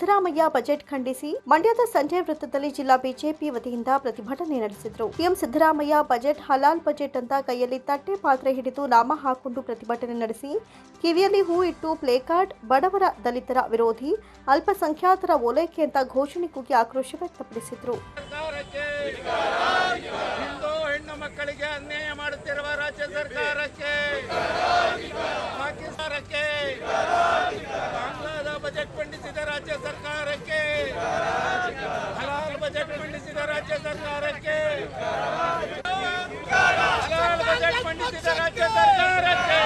Siddaramaiah budget ಖಂಡಿಸಿ ಮಂಡ್ಯದ ಸಂಜೆ ವೃತ್ತದಲ್ಲಿ ಜಿಲ್ಲಾ ಬಿಜೆಪಿ ವತಿಯಿಂದ ಪ್ರತಿಭಟನೆ ನಡೆಸಿದರು. ಸಿಎಂ ಸಿದ್ದರಾಮಯ್ಯ ಬಜೆಟ್ ಹಲಾಲ್ ಬಜೆಟ್ ಅಂತ ಕೈಯಲ್ಲಿ ತಟ್ಟೆ ಪಾತ್ರೆ ಹಿಡಿದು ನಾಮ ಹಾಕೊಂಡು ಪ್ರತಿಭಟನೆ ನಡೆಸಿ ಕಿವಿಯಲ್ಲಿ ಹೂ ಇಟ್ಟು ಪ್ಲೇಕಾರ್ಡ್ ಬಡವರ ದಲಿತರ ವಿರೋಧಿ ಅಲ್ಪಸಂಖ್ಯಾತರ ಓಲೈಕೆ ಅಂತ ಘೋಷಣೆ ಕೂಗಿ ಆಕ್ರೋಶ ವ್ಯಕ್ತಪಡಿಸಿದರು. ಮಕ್ಕಳಿಗೆ ಅನ್ಯಾಯ ಮಾಡುತ್ತಿರುವ ರಾಜ್ಯ ಸರ್ಕಾರಕ್ಕೆ ಪಾಕಿಸ್ತಾನಕ್ಕೆ ಬಾಂಗ್ಲಾದ ಬಜೆಟ್ ಮಂಡಿಸಿದ ರಾಜ್ಯ ಸರ್ಕಾರಕ್ಕೆ ಹಲಾಲ್ ಬಜೆಟ್ ಮಂಡಿಸಿದ ರಾಜ್ಯ ಸರ್ಕಾರಕ್ಕೆ ಹಲಾಲ್ ಬಜೆಟ್ ಮಂಡಿಸಿದ ರಾಜ್ಯ ಸರ್ಕಾರಕ್ಕೆ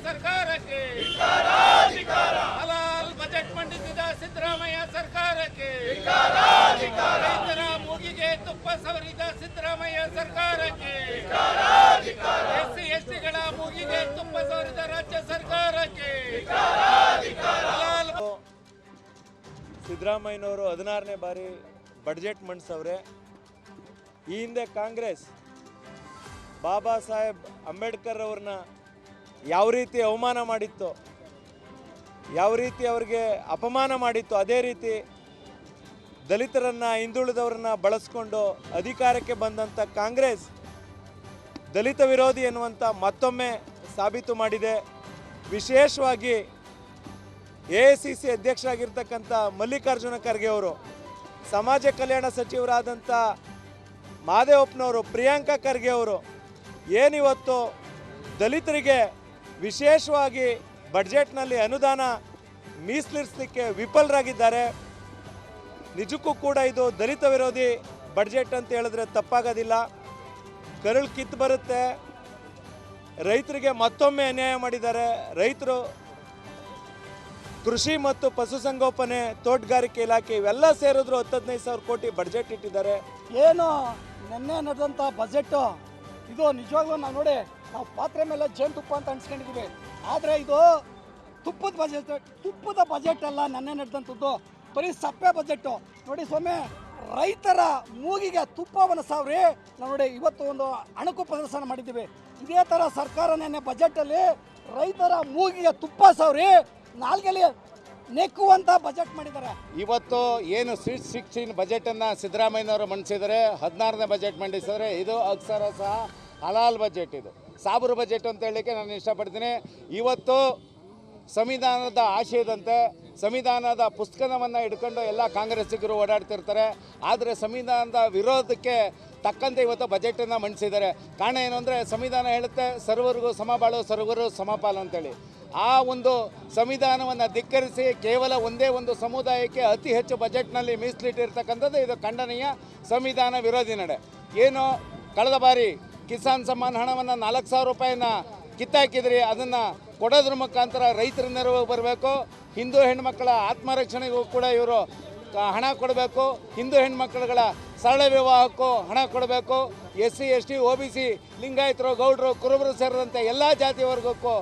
ಸರ್ಕಾರಕ್ಕೆ ಹಲಾಲ್ ಬಜೆಟ್ ಮಂಡಿಸಿದ ಸಿದ್ದರಾಮಯ್ಯ ಸರ್ಕಾರಕ್ಕೆ ರೈತರ ಮೂಗಿಗೆ ತುಪ್ಪ ಸವರಿದ ಸಿದ್ದರಾಮಯ್ಯ ಸರ್ಕಾರಕ್ಕೆ ಎಸ್ಸಿ ಎಸ್ಟಿಗಳ ಮೂಗಿಗೆ ತುಪ್ಪ ಸವರಿದ ರಾಜ್ಯ ಸರ್ಕಾರಕ್ಕೆ ಸಿದ್ದರಾಮಯ್ಯನವರು 16ನೇ ಬಾರಿ ಬಡ್ಜೆಟ್ ಮಂಡಿಸವ್ರೆ. ಈ ಹಿಂದೆ ಕಾಂಗ್ರೆಸ್ ಬಾಬಾ ಸಾಹೇಬ್ ಅಂಬೇಡ್ಕರ್ ಅವ್ರನ್ನ ಯಾವ ರೀತಿ ಅವಮಾನ ಮಾಡಿತ್ತು, ಯಾವ ರೀತಿ ಅವ್ರಿಗೆ ಅಪಮಾನ ಮಾಡಿತ್ತು, ಅದೇ ರೀತಿ ದಲಿತರನ್ನು ಹಿಂದುಳಿದವರನ್ನ ಬಳಸ್ಕೊಂಡು ಅಧಿಕಾರಕ್ಕೆ ಬಂದಂಥ ಕಾಂಗ್ರೆಸ್ ದಲಿತ ವಿರೋಧಿ ಎನ್ನುವಂಥ ಮತ್ತೊಮ್ಮೆ ಸಾಬೀತು ಮಾಡಿದೆ. ವಿಶೇಷವಾಗಿ AICC ಅಧ್ಯಕ್ಷರಾಗಿರ್ತಕ್ಕಂಥ ಮಲ್ಲಿಕಾರ್ಜುನ ಖರ್ಗೆ ಅವರು, ಸಮಾಜ ಕಲ್ಯಾಣ ಸಚಿವರಾದಂಥ ಮಾದೇವಪ್ಪನವರು, ಪ್ರಿಯಾಂಕಾ ಖರ್ಗೆ ಅವರು ಏನಿವತ್ತು ದಲಿತರಿಗೆ ವಿಶೇಷವಾಗಿ ಬಡ್ಜೆಟ್ನಲ್ಲಿ ಅನುದಾನ ಮೀಸಲಿರಿಸಲಿಕ್ಕೆ ವಿಫಲರಾಗಿದ್ದಾರೆ. ನಿಜಕ್ಕೂ ಕೂಡ ಇದು ದಲಿತ ವಿರೋಧಿ ಬಡ್ಜೆಟ್ ಅಂತ ಹೇಳಿದ್ರೆ ತಪ್ಪಾಗೋದಿಲ್ಲ. ಕರಳು ಕಿತ್ತು ಬರುತ್ತೆ. ರೈತರಿಗೆ ಮತ್ತೊಮ್ಮೆ ಅನ್ಯಾಯ ಮಾಡಿದ್ದಾರೆ. ರೈತರು ಕೃಷಿ ಮತ್ತು ಪಶುಸಂಗೋಪನೆ, ತೋಟಗಾರಿಕೆ ಇಲಾಖೆ ಇವೆಲ್ಲ ಸೇರಿದ್ರು 10-15 ಕೋಟಿ ಬಡ್ಜೆಟ್ ಇಟ್ಟಿದ್ದಾರೆ. ಏನು ನಿನ್ನೆ ನಡೆದಂಥ ಬಜೆಟ್ಟು ಇದು ನಿಜವಾಗ್ಲೂ ನಾವು ನೋಡಿ, ನಾವು ಪಾತ್ರೆ ಮೇಲೆ ಜೇನುತುಪ್ಪ ಅಂತ ಅನ್ಸ್ಕೊಂಡಿದ್ದೀವಿ. ಆದರೆ ಇದು ತುಪ್ಪದ ಬಜೆಟ್ ಅಲ್ಲ. ನೆನ್ನೆ ನಡೆದಂಥದ್ದು ಬರೀ ಸಪ್ಪೆ ಬಜೆಟ್ಟು. ನೋಡಿ ಸ್ವಾಮಿ, ರೈತರ ಮೂಗಿಗೆ ತುಪ್ಪವನ್ನು ಸಾವ್ರಿ ನಾವು ನೋಡಿ ಇವತ್ತು ಒಂದು ಅಣಕು ಪ್ರದರ್ಶನ ಮಾಡಿದ್ದೀವಿ. ಇದೇ ಥರ ಸರ್ಕಾರ ನೆನ್ನೆ ಬಜೆಟಲ್ಲಿ ರೈತರ ಮೂಗಿಗೆ ತುಪ್ಪ ಸಾವ್ರಿ ನಾಲ್ಗೆಲ್ಲಿ ನೆಕ್ಕುವಂಥ ಬಜೆಟ್ ಮಾಡಿದ್ದಾರೆ. ಇವತ್ತು ಏನು ಸ್ವೀಟ್ 16 ಬಜೆಟನ್ನು ಸಿದ್ದರಾಮಯ್ಯನವರು ಮಂಡಿಸಿದರೆ, 16ನೇ ಬಜೆಟ್ ಮಂಡಿಸಿದರೆ, ಇದು ಅಕ್ಷರ ಸಹ ಹಲಾಲ್ ಬಜೆಟ್. ಇದು ಸಾಬರು ಬಜೆಟ್ ಅಂತ ಹೇಳಲಿಕ್ಕೆ ನಾನು ಇಷ್ಟಪಡ್ತೀನಿ. ಇವತ್ತು ಸಂವಿಧಾನದ ಆಶಯದಂತೆ ಸಂವಿಧಾನದ ಪುಸ್ತಕವನ್ನು ಹಿಡ್ಕೊಂಡು ಎಲ್ಲ ಕಾಂಗ್ರೆಸ್ಸಿಗರು ಓಡಾಡ್ತಿರ್ತಾರೆ. ಆದರೆ ಸಂವಿಧಾನದ ವಿರೋಧಕ್ಕೆ ತಕ್ಕಂತೆ ಇವತ್ತು ಬಜೆಟನ್ನು ಮಂಡಿಸಿದ್ದಾರೆ. ಕಾರಣ ಏನು ಅಂದರೆ, ಸಂವಿಧಾನ ಹೇಳುತ್ತೆ ಸರ್ವರಿಗೂ ಸಮಬಾಳು ಸರ್ವರು ಸಮಪಾಲು ಅಂತೇಳಿ. ಆ ಒಂದು ಸಂವಿಧಾನವನ್ನು ಧಿಕ್ಕರಿಸಿ ಕೇವಲ ಒಂದೇ ಒಂದು ಸಮುದಾಯಕ್ಕೆ ಅತಿ ಹೆಚ್ಚು ಬಜೆಟ್ನಲ್ಲಿ ಮೀಸಲಿಟ್ಟಿರ್ತಕ್ಕಂಥದ್ದು ಇದು ಖಂಡನೀಯ, ಸಂವಿಧಾನ ವಿರೋಧಿ ನಡೆ. ಏನು ಕಳೆದ ಬಾರಿ ಕಿಸಾನ್ ಸಮ್ಮಾನ್ ಹಣವನ್ನು 4,000 ರೂಪಾಯಿನ ಕಿತ್ತಾಕಿದ್ರಿ, ಅದನ್ನು ಕೊಡೋದ್ರ ಮುಖಾಂತರ ರೈತರ ನೆರವು ಬರಬೇಕು. ಹಿಂದೂ ಹೆಣ್ಮಕ್ಕಳ ಆತ್ಮರಕ್ಷಣೆಗೂ ಕೂಡ ಇವರು ಹಣ ಕೊಡಬೇಕು. ಹಿಂದೂ ಹೆಣ್ಮಕ್ಳುಗಳ ಸರಳ ವಿವಾಹಕ್ಕೂ ಹಣ ಕೊಡಬೇಕು. SC ST OBC ಲಿಂಗಾಯತರು, ಗೌಡರು, ಕುರುಬರು ಸೇರಿದಂತೆ ಎಲ್ಲ ಜಾತಿ ವರ್ಗಕ್ಕೂ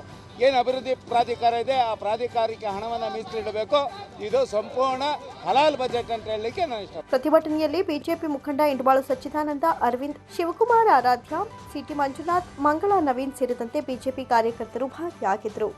ಏನು ಅಭಿವೃದ್ಧಿ ಪ್ರಾಧಿಕಾರ ಇದೆ ಆ ಪ್ರಾಧಿಕಾರಕ್ಕೆ ಹಣವನ್ನು ಮೀಸಲಿಡಬೇಕು. ಇದು ಸಂಪೂರ್ಣ ಹಲಾಲ್ ಬಜೆಟ್ ಅಂತ ಹೇಳಲಿಕ್ಕೆ ನಾನು ಇಷ್ಟ. ಪ್ರತಿಭಟನೆಯಲ್ಲಿ ಬಿಜೆಪಿ ಮುಖಂಡ ಇಂಡಬಾಳು ಸಚ್ಚಿದಾನಂದ, ಅರವಿಂದ್, ಶಿವಕುಮಾರ್ ಆರಾಧ್ಯ, ಸಿಟಿ ಮಂಜುನಾಥ್, ಮಂಗಳಾ ನವೀನ್ ಸೇರಿದಂತೆ ಬಿಜೆಪಿ ಕಾರ್ಯಕರ್ತರು ಭಾಗಿಯಾಗಿದ್ದರು.